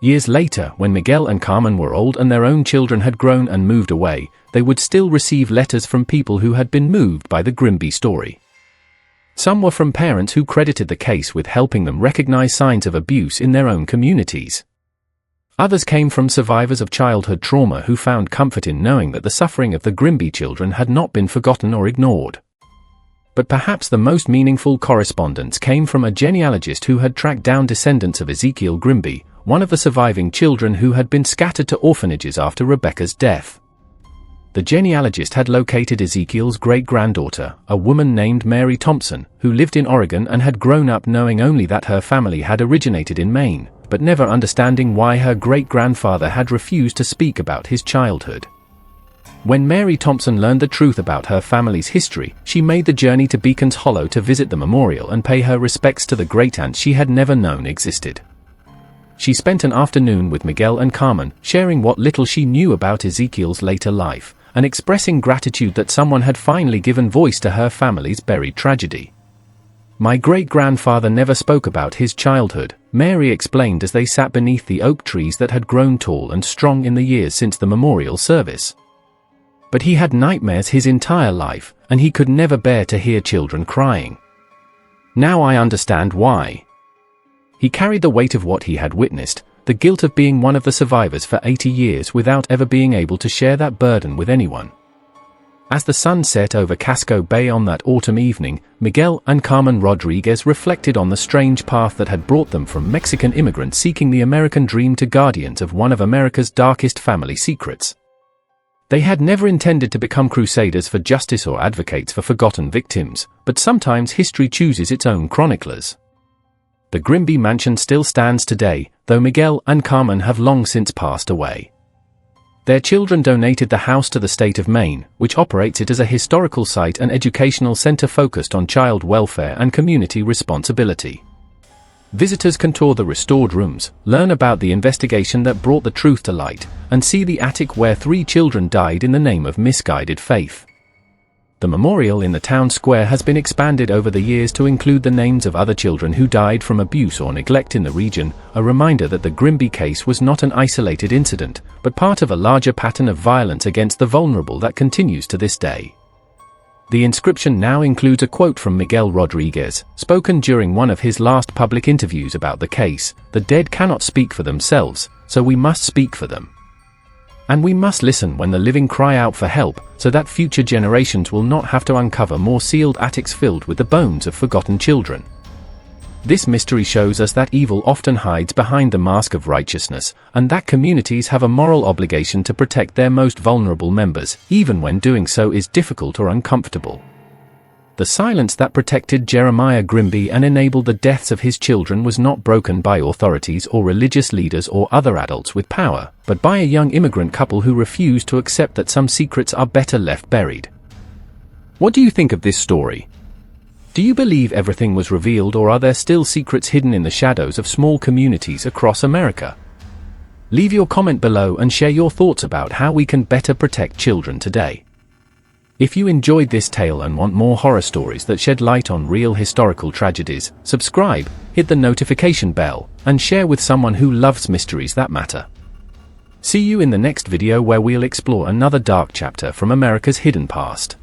Years later, when Miguel and Carmen were old and their own children had grown and moved away, they would still receive letters from people who had been moved by the Grimby story. Some were from parents who credited the case with helping them recognize signs of abuse in their own communities. Others came from survivors of childhood trauma who found comfort in knowing that the suffering of the Grimby children had not been forgotten or ignored. But perhaps the most meaningful correspondence came from a genealogist who had tracked down descendants of Ezekiel Grimby, one of the surviving children who had been scattered to orphanages after Rebecca's death. The genealogist had located Ezekiel's great-granddaughter, a woman named Mary Thompson, who lived in Oregon and had grown up knowing only that her family had originated in Maine, but never understanding why her great-grandfather had refused to speak about his childhood. When Mary Thompson learned the truth about her family's history, she made the journey to Beacons Hollow to visit the memorial and pay her respects to the great-aunt she had never known existed. She spent an afternoon with Miguel and Carmen, sharing what little she knew about Ezekiel's later life, and expressing gratitude that someone had finally given voice to her family's buried tragedy. "My great-grandfather never spoke about his childhood," Mary explained as they sat beneath the oak trees that had grown tall and strong in the years since the memorial service. "But he had nightmares his entire life, and he could never bear to hear children crying. Now I understand why." He carried the weight of what he had witnessed, the guilt of being one of the survivors for 80 years without ever being able to share that burden with anyone. As the sun set over Casco Bay on that autumn evening, Miguel and Carmen Rodriguez reflected on the strange path that had brought them from Mexican immigrants seeking the American dream to guardians of one of America's darkest family secrets. They had never intended to become crusaders for justice or advocates for forgotten victims, but sometimes history chooses its own chroniclers. The Grimby mansion still stands today, though Miguel and Carmen have long since passed away. Their children donated the house to the state of Maine, which operates it as a historical site and educational center focused on child welfare and community responsibility. Visitors can tour the restored rooms, learn about the investigation that brought the truth to light, and see the attic where 3 children died in the name of misguided faith. The memorial in the town square has been expanded over the years to include the names of other children who died from abuse or neglect in the region, a reminder that the Grimby case was not an isolated incident, but part of a larger pattern of violence against the vulnerable that continues to this day. The inscription now includes a quote from Miguel Rodriguez, spoken during one of his last public interviews about the case: "The dead cannot speak for themselves, so we must speak for them. And we must listen when the living cry out for help, so that future generations will not have to uncover more sealed attics filled with the bones of forgotten children." This mystery shows us that evil often hides behind the mask of righteousness, and that communities have a moral obligation to protect their most vulnerable members, even when doing so is difficult or uncomfortable. The silence that protected Jeremiah Grimby and enabled the deaths of his children was not broken by authorities or religious leaders or other adults with power, but by a young immigrant couple who refused to accept that some secrets are better left buried. What do you think of this story? Do you believe everything was revealed, or are there still secrets hidden in the shadows of small communities across America? Leave your comment below and share your thoughts about how we can better protect children today. If you enjoyed this tale and want more horror stories that shed light on real historical tragedies, subscribe, hit the notification bell, and share with someone who loves mysteries that matter. See you in the next video where we'll explore another dark chapter from America's hidden past.